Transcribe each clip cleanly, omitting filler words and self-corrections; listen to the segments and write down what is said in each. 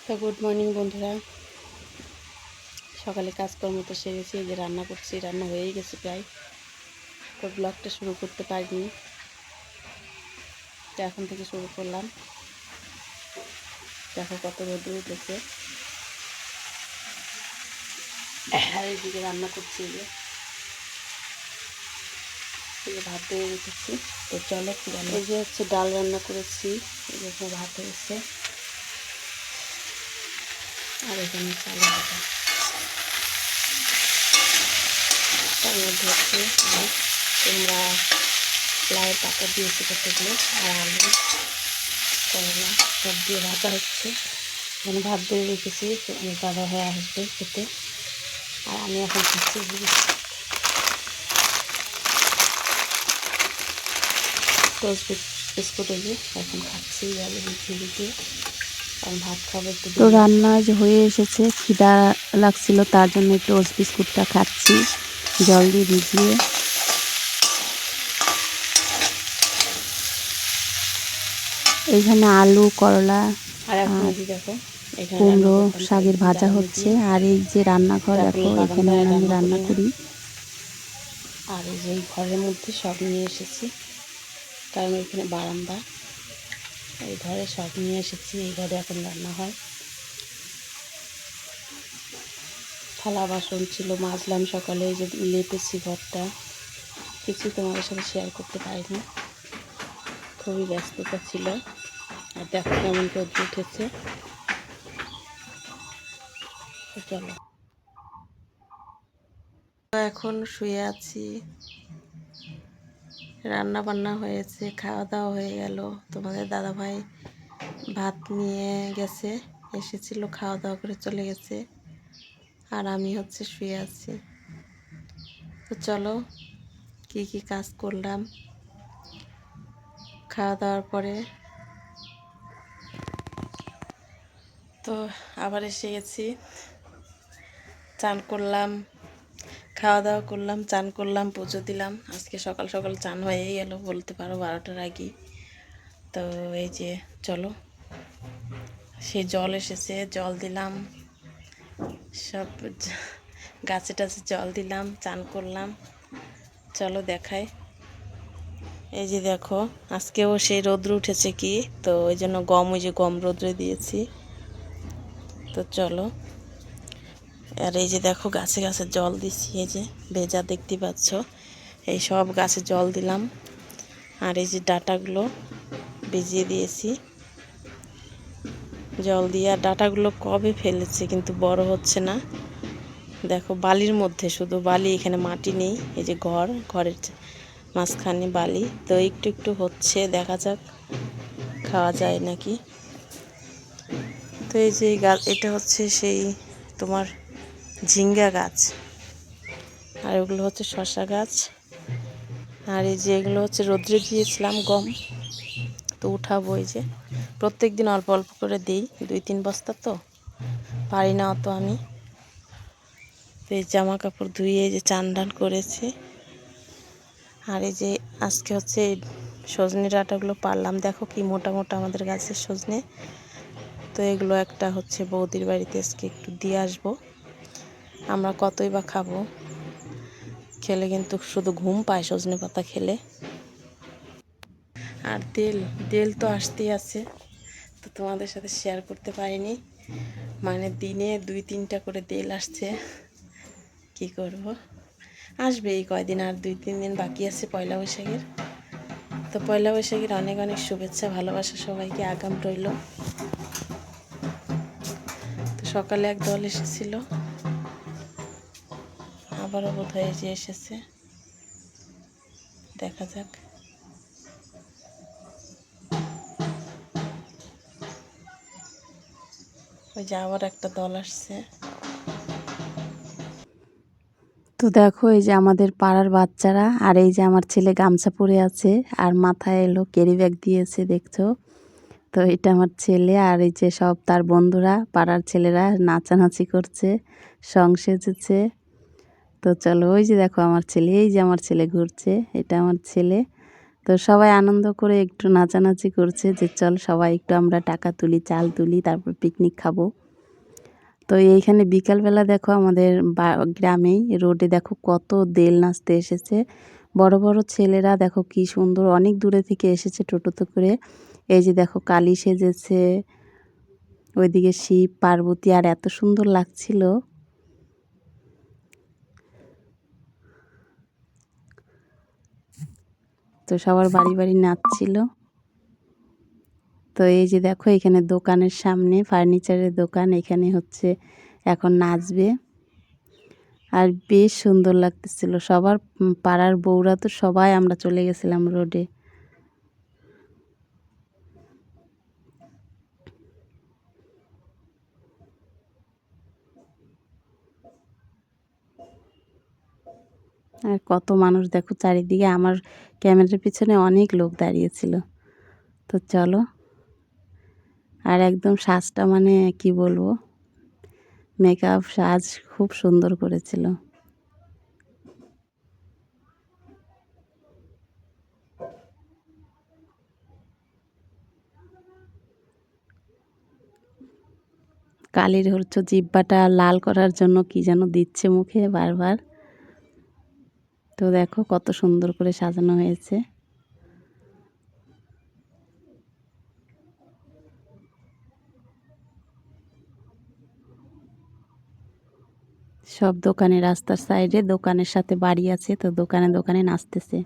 তো good morning বন্ধুরা, সকালে কাজকর্ম তো সেরেছি, এই যে রান্না করছি, রান্না হয়েই গেছে প্রায়। তো ব্লগটা শুরু করতে পারিনি, তো এখন থেকে শুরু করলাম। দেখো কত রোদ উঠেছে, আর এইদিকে রান্না করছি, এই যে ভাত দিয়ে রেখেছি। তো চলো এই যে হচ্ছে ডাল রান্না করেছি, এই যে ভাত হয়েছে, আর এখানে চাল ভাজা, তার মধ্যে হচ্ছে তোমরা লাউয়ের পাতা দিয়েছি কতগুলো, আর আলু করলা সব দিয়ে ভাজা হচ্ছে। মানে ভাত দিয়ে রেখেছি, দাদা ভাই আসবে খেতে, আর আমি এখন খাচ্ছি টোস্ট বিস্কুট, এই যে এখন খাচ্ছি আলু দিয়ে। কারণ ভাত খাবো একটু। তো রান্না যে হয়ে এসেছে, খিদা লাগছিল, তার জন্য টোস্ট বিস্কুটটা খাচ্ছি জল দিয়ে ভিজিয়ে। এইখানে আলু করলা আর দেখো কুমড়ো শাকের ভাজা হচ্ছে। আর এই যে রান্নাঘর দেখো, এখানে আমি রান্না করি। আর এই যে ঘরের মধ্যে সব নিয়ে এসেছি, কারণ এখানে বারান্দা, এই ঘরে সব নিয়ে এসেছি। এই ঘরে এখন রান্না হয়। থালা বাসন ছিল, মাজলাম সকালে, এই যে লেপেছি ঘরটা। কিছু তোমাদের সাথে শেয়ার করতে পারিনি, খুবই ব্যস্ততা ছিল। আর দেখো কেমন রোদ উঠেছে। চলো, এখন শুয়ে আছি, রান্না বান্না হয়েছে, খাওয়া দাওয়া হয়ে গেল। তোমাদের দাদা ভাই ভাত নিয়ে গেছে, এসেছিল, খাওয়া দাওয়া করে চলে গেছে, আর আমি হচ্ছে শুয়ে আছি। তো চলো কি কি কাজ করলাম খাওয়া দাওয়ার পরে। তো আবার এসে গেছি, চান করলাম, খাওয়া দাওয়া করলাম, চান করলাম, পুজো দিলাম। আজকে সকাল সকাল চান হয়েই গেল বলতে পারো, 12টার আগেই। তো এই যে চলো, সেই জল এসেছে, জল দিলাম, সব গাছে টাছে জল দিলাম, চান করলাম। চলো দেখাই। এই যে দেখো, আজকেও সেই রৌদ্র উঠেছে কি, তো ওই জন্য ওই যে গম রৌদ্রে দিয়েছি। তো চলো, আর এই যে দেখো গাছে গাছে জল দিচ্ছি, এই যে ভেজা দেখতে পাচ্ছ, এই সব গাছে জল দিলাম। আর এই যে ডাঁটাগুলো ভিজিয়ে দিয়েছি জল দিয়ে। আর ডাঁটাগুলো কবে ফেলেছে, কিন্তু বড় হচ্ছে না। দেখো বালির মধ্যে, শুধু বালি, এখানে মাটি নেই। এই যে ঘরের মাঝখানে বালি, তো একটু একটু হচ্ছে, দেখা যাক খাওয়া যায় নাকি। তো এই যে গাছ, এটা হচ্ছে সেই তোমার ঝিঙ্গা গাছ, আর ওগুলো হচ্ছে শসা গাছ। আর এই যে এগুলো হচ্ছে রোদ্রে দিয়েছিলাম গম, তো উঠাবো। এই যে প্রত্যেক দিন অল্প অল্প করে দিই, 2-3 বস্তা, তো পারি না অত আমি। তো এই জামা কাপড় ধুয়ে এই যে চান টান করেছি। আর এই যে আজকে হচ্ছে সজনে ডাঁটাগুলো পারলাম, দেখো কি মোটা মোটা আমাদের গাছের সজনে। তো এগুলো একটা হচ্ছে বৌদির বাড়িতে আজকে একটু দিয়ে আসবো। আমরা কতই বা খাবো, খেলে কিন্তু শুধু ঘুম পায় সজনে পাতা খেলে। আর তেল তো আসতেই আছে, তো তোমাদের সাথে শেয়ার করতে পারিনি। মানে দিনে 2-3টা করে তেল আসছে, কি করব, আসবে এই কয়দিন, আর 2-3 দিন বাকি আছে পয়লা বৈশাখের। তো পয়লা বৈশাখের অনেক অনেক শুভেচ্ছা, ভালোবাসা সবাইকে আগাম রইল। তো সকালে এক দল এসেছিল, আবারও বোধহয় যে এসেছে, দেখা যাক। ওই যে আবার একটা দল আসছে। তো দেখো, এই যে আমাদের পাড়ার বাচ্চারা, আর এই যে আমার ছেলে গামছা পরে আছে, আর মাথায় এলো ক্যারি ব্যাগ দিয়েছে, দেখছো। তো এটা আমার ছেলে, আর এই যে সব তার বন্ধুরা, পাড়ার ছেলেরা নাচানাচি করছে, সং সেজেছে। তো চলো, ওই যে দেখো আমার ছেলে, এই যে আমার ছেলে ঘুরছে, এটা আমার ছেলে। তো সবাই আনন্দ করে একটু নাচানাচি করছে যে চল সবাই একটু আমরা টাকা তুলি, চাল তুলি, তারপর পিকনিক খাবো। তো এইখানে বিকালবেলা দেখো আমাদের গ্রামেই রোডে দেখো কত দেল নাচতে এসেছে। বড় বড় ছেলেরা দেখো কি সুন্দর অনেক দূরে থেকে এসেছে টোটোতে করে। এই যে দেখো কালী সেজেছে, ওইদিকে শিব পার্বতী, আর এত সুন্দর লাগছিল। তো সবার বাড়ি বাড়ি নাচছিল। তো এই যে দেখো এখানে দোকানের সামনে ফার্নিচারের দোকান, এখানে হচ্ছে এখন নাচবে। আর বেশ সুন্দর লাগতেছিল সবার। পাড়ার বউরা তো সবাই আমরা চলে গেছিলাম রোডে। আর কত মানুষ দেখো চারিদিকে, আমার ক্যামেরার পিছনে অনেক লোক দাঁড়িয়েছিল। তো চলো, আর একদম সাজটা মানে কি বলবো, মেকআপ সাজ খুব সুন্দর করেছিল। কালির হচ্ছে জিহ্বাটা লাল করার জন্য কি যেন দিচ্ছে মুখে বারবার। তো দেখো কত সুন্দর করে সাজানো হয়েছে। সব দোকানে, রাস্তার সাইডে দোকানের সাথে বাড়ি আছে, তো দোকানে দোকানে নাচতেছে।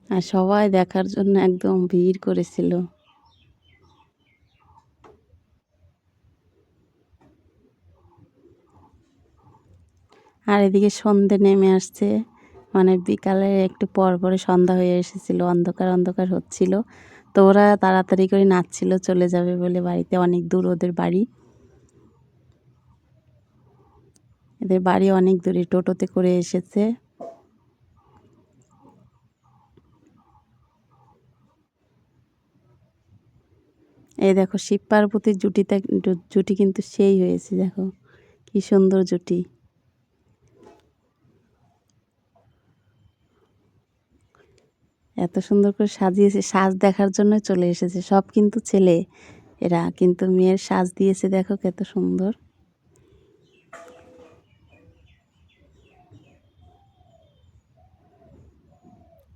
আর সবাই দেখার জন্য একদম ভিড় করেছিল। আর এদিকে সন্ধে নেমে আসছে, মানে বিকালে একটু পর পরে সন্ধ্যা হয়ে এসেছিল, অন্ধকার অন্ধকার হচ্ছিল। তো ওরা তাড়াতাড়ি করে নাচছিল চলে যাবে বলে বাড়িতে, অনেক দূর ওদের বাড়ি। এদের বাড়ি অনেক দূরে, টোটোতে করে এসেছে। এই দেখো শিব পার্বতীর জুটি কিন্তু সেই হয়েছে, দেখো কি সুন্দর জুটি। এত সুন্দর করে সাজিয়েছে, সাজ দেখার জন্য চলে এসেছে সব, কিন্তু ছেলে এরা, কিন্তু মেয়ের সাজ দিয়েছে দেখো কত সুন্দর।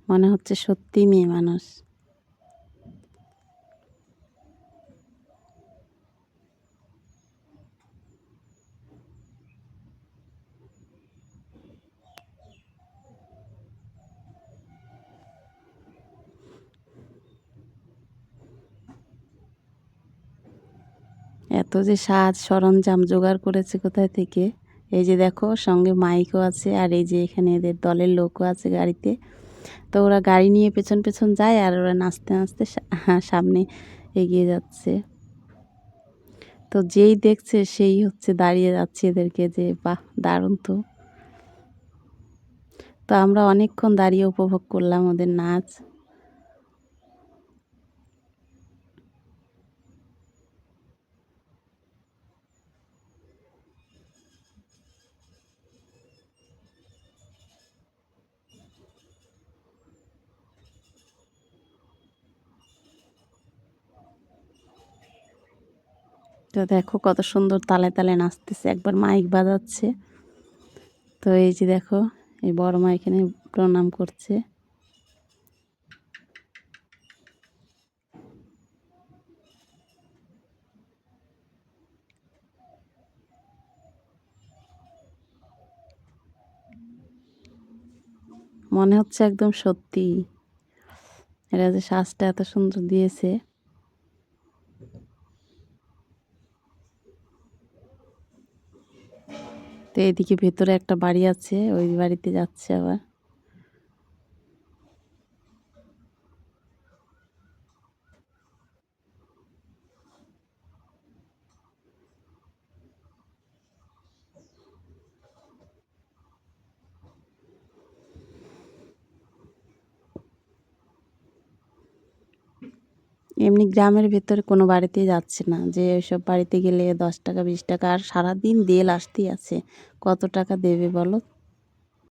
মনে হচ্ছে সত্যি মেয়ে মানুষ। এত যে সাজ সরঞ্জাম জোগাড় করেছে কোথায় থেকে। এই যে দেখো সঙ্গে মাইকও আছে, আর এই যে এখানে এদের দলের লোকও আছে গাড়িতে। তো ওরা গাড়ি নিয়ে পেছন পেছন যায়, আর ওরা নাচতে নাচতে সামনে এগিয়ে যাচ্ছে। তো যেই দেখছে সেই হচ্ছে দাঁড়িয়ে যাচ্ছে এদেরকে, যে বাহ দারুণ। তো তো আমরা অনেকক্ষণ দাঁড়িয়ে উপভোগ করলাম ওদের নাচ। তো দেখো কত সুন্দর তালে তালে নাচতেছে, একবার মাইক বাজাচ্ছে। তো এই যে দেখো এই বড় মা এখানে প্রণাম করছে। মনে হচ্ছে একদম সত্যি এরা যে সাজটা এত সুন্দর দিয়েছে। তো এদিকে ভেতরে একটা বাড়ি আছে, ওই বাড়িতে যাচ্ছে আবার। এমনি গ্রামের ভেতরে কোনো বাড়িতেই যাচ্ছে না, যে ওইসব বাড়িতে গেলে 10 টাকা 20 টাকা আর সারাদিন দেল আসতেই আছে, কত টাকা দেবে বলো।